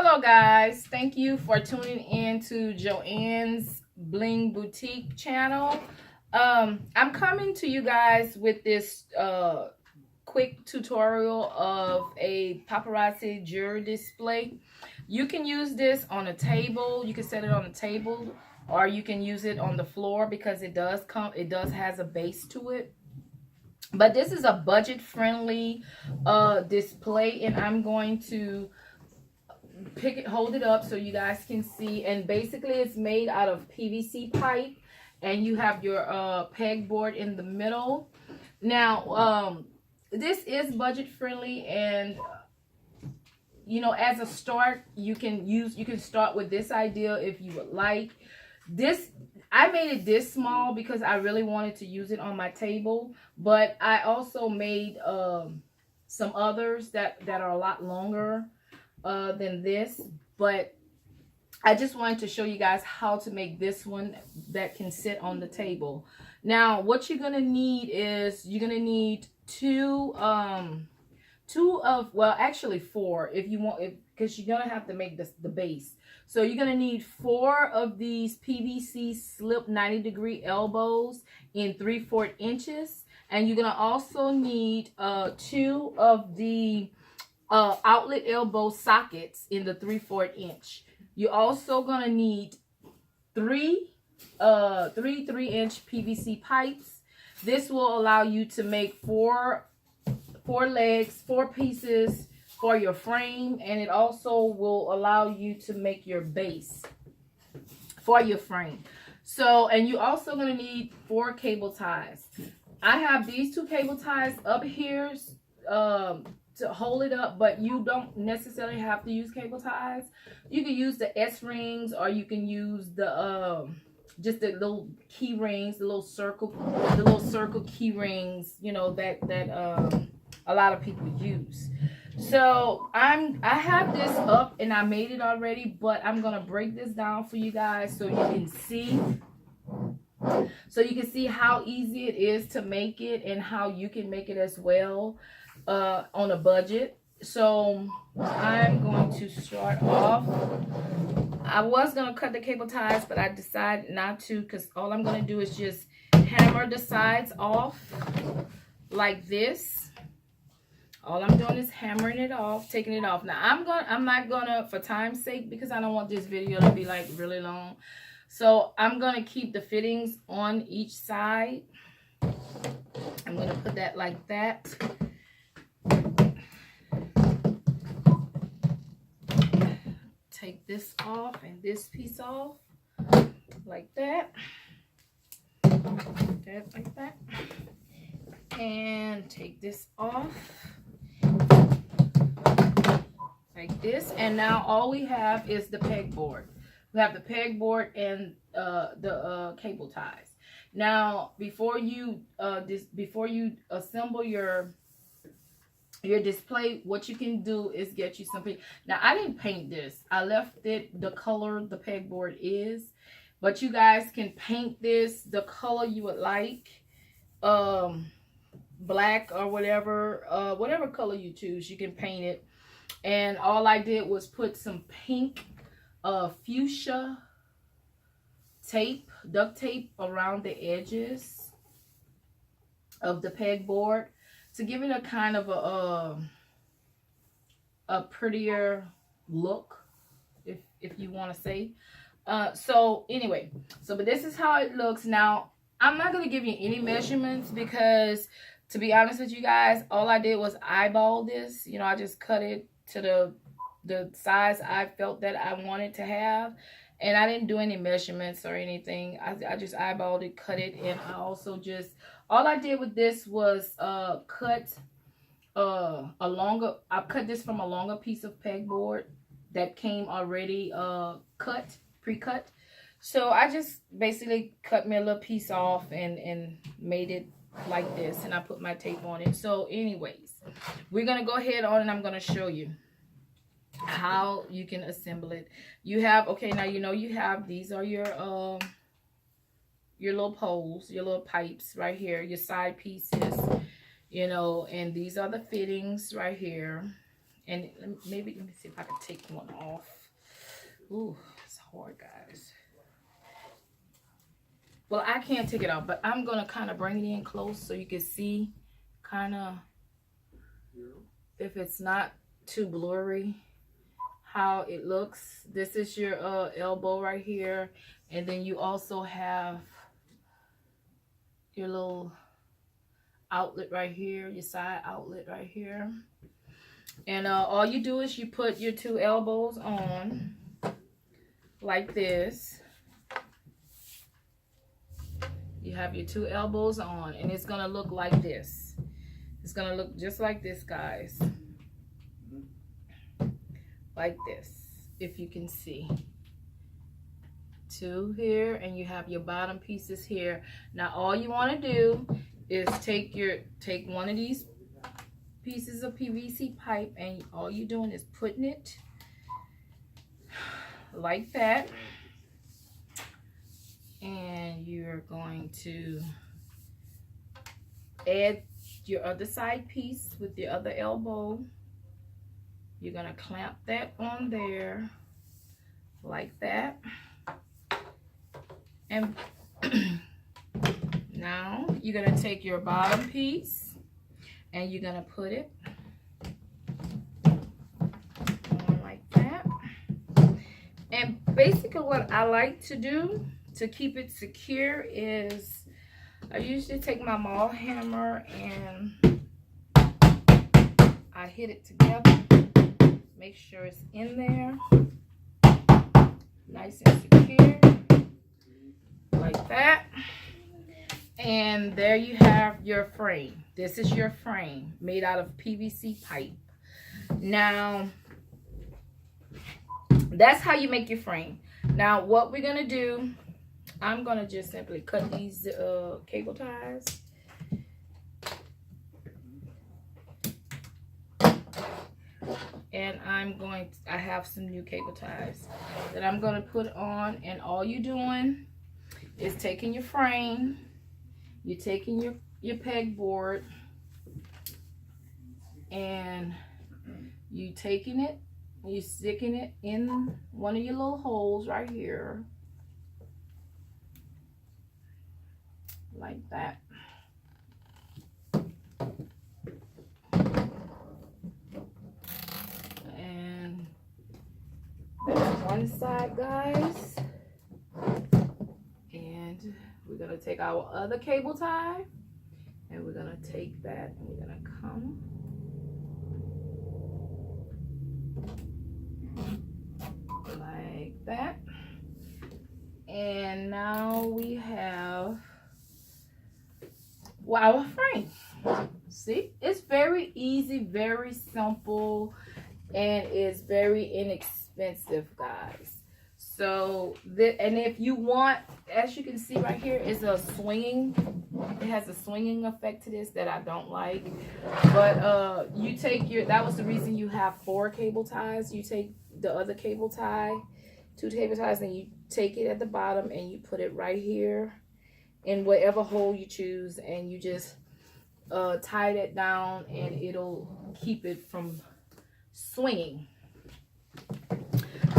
Hello guys, thank you for tuning in to Joanne's Bling Boutique channel. I'm coming to you guys with this quick tutorial of a paparazzi jewelry display. You can use this on a table, you can set it on a table, or you can use it on the floor because it does has a base to it. But this is a budget friendly display, and I'm going to hold it up so you guys can see. And basically it's made out of PVC pipe, and you have your pegboard in the middle. Now this is budget friendly, and you know, as a start, you can start with this idea if you would like. This, I made it this small because I really wanted to use it on my table, but I also made some others that are a lot longer than this. But I just wanted to show you guys how to make this one that can sit on the table. Now what you're gonna need is you're gonna need well actually four if you want, because you're gonna have to make this the base. So you're gonna need 4 of these PVC slip 90-degree elbows in 3/4 inches, and you're gonna also need 2 of the outlet elbow sockets in the 3/4 inch. You're also gonna need 3 3/3-inch PVC pipes. This will allow you to make 4 legs, 4 pieces for your frame, and it also will allow you to make your base for your frame. So, and you're also going to need 4 cable ties. I have these 2 cable ties up here to hold it up, but you don't necessarily have to use cable ties. You can use the S-rings, or you can use the just the little key rings, the little circle key rings, you know, that a lot of people use. So I have this up and I made it already, but I'm gonna break this down for you guys so you can see how easy it is to make it and how you can make it as well on a budget. So I'm going to start off. I was gonna cut the cable ties, but I decided not to, because all I'm gonna do is just hammer the sides off like this. All I'm doing is hammering it off, taking it off. Now I'm not gonna, for time's sake, because I don't want this video to be like really long, so I'm gonna keep the fittings on each side. I'm gonna put that like that. Take this off and this piece off like that. Like that. And take this off like this. And now all we have is the pegboard. We have the pegboard and the cable ties. Now before you assemble your display, what you can do is get you some paint. Now I didn't paint this, I left it the color the pegboard is, but you guys can paint this the color you would like, black or whatever color you choose, you can paint it. And all I did was put some pink fuchsia tape, duct tape, around the edges of the pegboard to give it a kind of a prettier look, if you want to say. So anyway, but this is how it looks. Now I'm not going to give you any measurements because, to be honest with you guys, all I did was eyeball this. You know, I just cut it to the size I felt that I wanted to have, and I didn't do any measurements or anything. I just eyeballed it, cut it, and I also just, all I did with this was cut I cut this from a longer piece of pegboard that came already pre-cut. So I just basically cut me a little piece off and made it like this, and I put my tape on it. So anyways, we're gonna go ahead on and I'm gonna show you how you can assemble it. You have, okay, now you know you have, these are your little poles, your little pipes right here, your side pieces, you know, and these are the fittings right here. And maybe, let me see if I can take one off. Ooh, it's hard, guys. Well, I can't take it off, but I'm going to kind of bring it in close so you can see kind of, if it's not too blurry, how it looks. This is your elbow right here. And then you also have your little outlet right here, your side outlet right here. And all you do is you put your two elbows on like this. You have your two elbows on, and it's gonna look like this. It's gonna look just like this, guys. Like this, if you can see. Two here, and you have your bottom pieces here. Now all you want to do is take one of these pieces of PVC pipe, and all you're doing is putting it like that, and you're going to add your other side piece with your other elbow. You're gonna clamp that on there like that, and now you're gonna take your bottom piece and you're gonna put it on like that. And basically what I like to do to keep it secure is I usually take my mall hammer and I hit it together, make sure it's in there nice and secure like that. And there you have your frame. This is your frame made out of PVC pipe. Now that's how you make your frame. Now what we're gonna do, I'm gonna just simply cut these cable ties. And I have some new cable ties that I'm gonna put on, and all you're doing is taking your frame, you're taking your pegboard, and you taking it, you sticking it in one of your little holes right here, like that. And that's one side, guys. And we're gonna take our other cable tie, and we're gonna take that and we're gonna come like that. And now we have our frame. See, it's very easy, very simple, and it's very inexpensive, guys. So and if you want, as you can see right here, it's a swinging, it has a swinging effect to this that I don't like. But you take that was the reason you have 4 cable ties. You take the other cable tie, 2 cable ties, and you take it at the bottom and you put it right here in whatever hole you choose, and you just tie it down, and it'll keep it from swinging.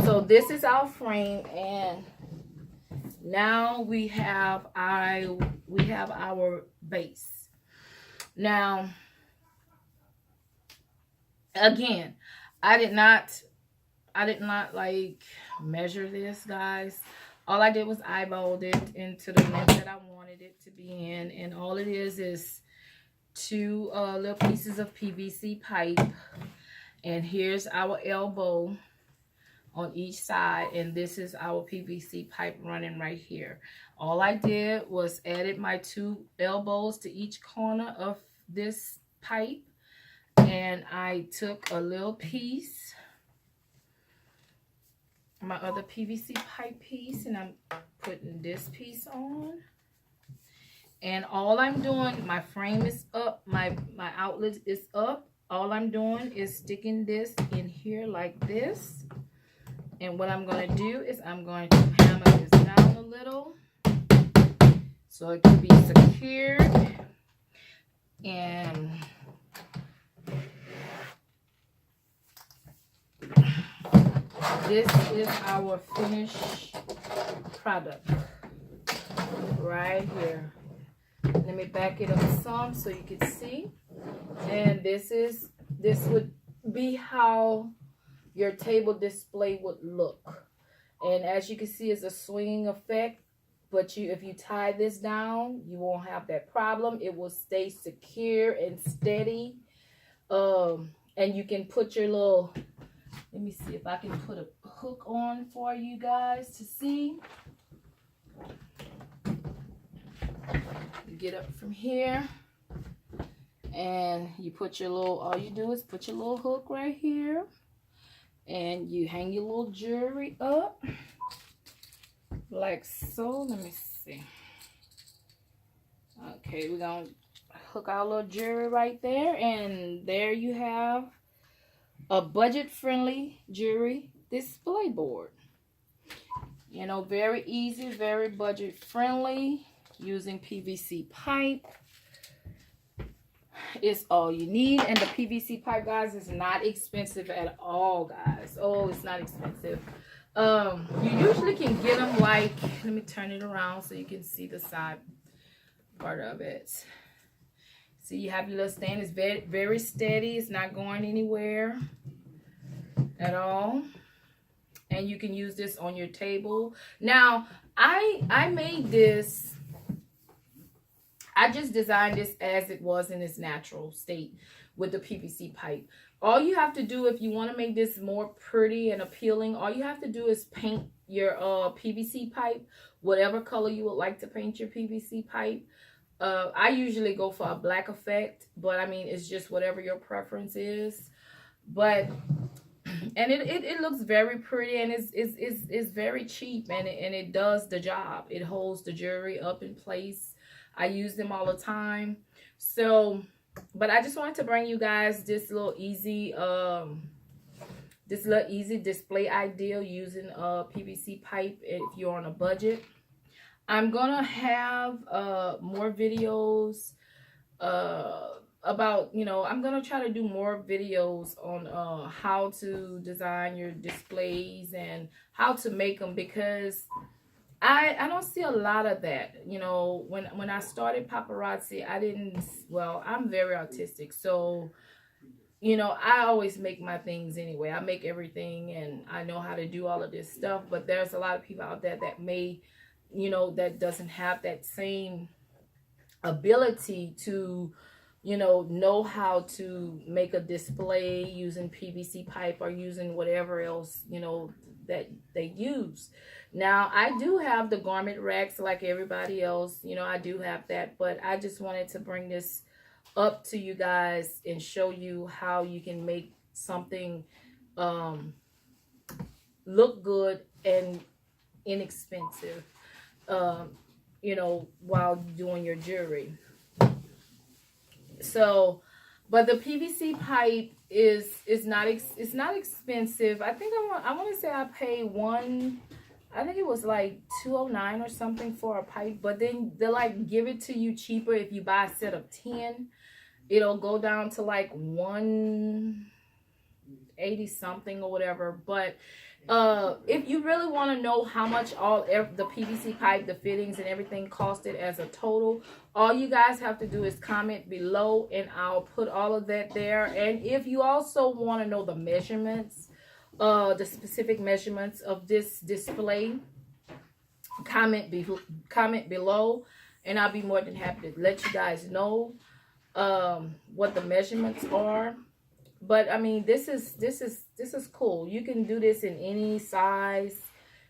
So this is our frame, and now we have our base. Now again, I did not like measure this, guys. All I did was eyeballed it into the length that I wanted it to be in, and all it is 2 little pieces of PVC pipe, and here's our elbow on each side, and this is our PVC pipe running right here. All I did was added my 2 elbows to each corner of this pipe, and I took a little piece, my other PVC pipe piece, and I'm putting this piece on. And all I'm doing, my frame is up, my outlet is up. All I'm doing is sticking this in here like this. And what I'm going to do is I'm going to hammer this down a little so it can be secured. And this is our finished product right here. Let me back it up some so you can see. And this would be how your table display would look. And as you can see, it's a swinging effect. But if you tie this down, you won't have that problem. It will stay secure and steady. And you can put your little, let me see if I can put a hook on for you guys to see. You get up from here and you put your little, all you do is put your little hook right here and you hang your little jewelry up like so. Let me see. Okay, we're gonna hook our little jewelry right there, and there you have a budget-friendly jewelry display board. You know, very easy, very budget-friendly, using PVC pipe. It's all you need. And the PVC pipe, guys, is not expensive at all, guys. Oh, it's not expensive. You usually can get them like, let me turn it around so you can see the side part of it. So you have your little stand. It's very, very steady. It's not going anywhere at all. And you can use this on your table. Now, I made this, I just designed this as it was in its natural state with the PVC pipe. All you have to do, if you want to make this more pretty and appealing, all you have to do is paint your PVC pipe, whatever color you would like to paint your PVC pipe. I usually go for a black effect, but I mean, it's just whatever your preference is. But, and it looks very pretty, and it's very cheap, and it does the job. It holds the jewelry up in place. I use them all the time. So, but I just wanted to bring you guys this little easy display idea using PVC pipe if you're on a budget. I'm gonna have more videos about, you know, I'm gonna try to do more videos on how to design your displays and how to make them, because I don't see a lot of that. You know, when I started paparazzi, I didn't, well, I'm very artistic, so you know, I always make my things anyway. I make everything, and I know how to do all of this stuff, but there's a lot of people out there that may, you know, that doesn't have that same ability to, you know how to make a display using PVC pipe or using whatever else, you know, that they use. Now, I do have the garment racks like everybody else. You know, I do have that, but I just wanted to bring this up to you guys and show you how you can make something look good and inexpensive, you know, while doing your jewelry. So, but the PVC pipe is not expensive. I think I want to say I paid I think it was like $209 or something for a pipe, but then they'll like give it to you cheaper if you buy a set of 10. It'll go down to like $180 something or whatever. But if you really want to know how much the PVC pipe, the fittings and everything costed as a total, all you guys have to do is comment below and I'll put all of that there. And if you also want to know the measurements, the specific measurements of this display, comment below, and I'll be more than happy to let you guys know what the measurements are. But I mean, this is cool. You can do this in any size,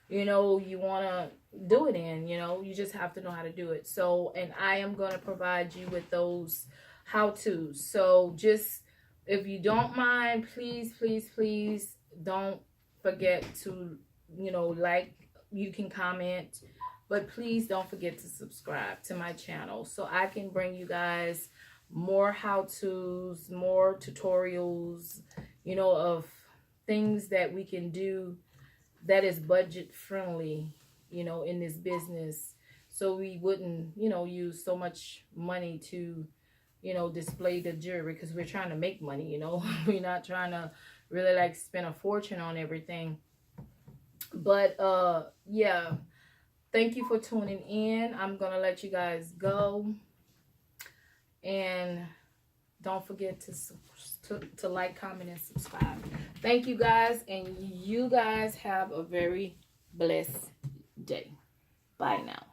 you know, you want to do it in, you know, you just have to know how to do it. So, and I am going to provide you with those how-tos. So just, if you don't mind, please don't forget to, you know, like, you can comment, but please don't forget to subscribe to my channel so I can bring you guys more how-tos, more tutorials, you know, of things that we can do that is budget friendly, you know, in this business, so we wouldn't, you know, use so much money to, you know, display the jewelry, because we're trying to make money, you know. We're not trying to really like spend a fortune on everything. But yeah, thank you for tuning in. I'm gonna let you guys go, and don't forget to like, comment, and subscribe. Thank you guys, and you guys have a very blessed day. Bye now.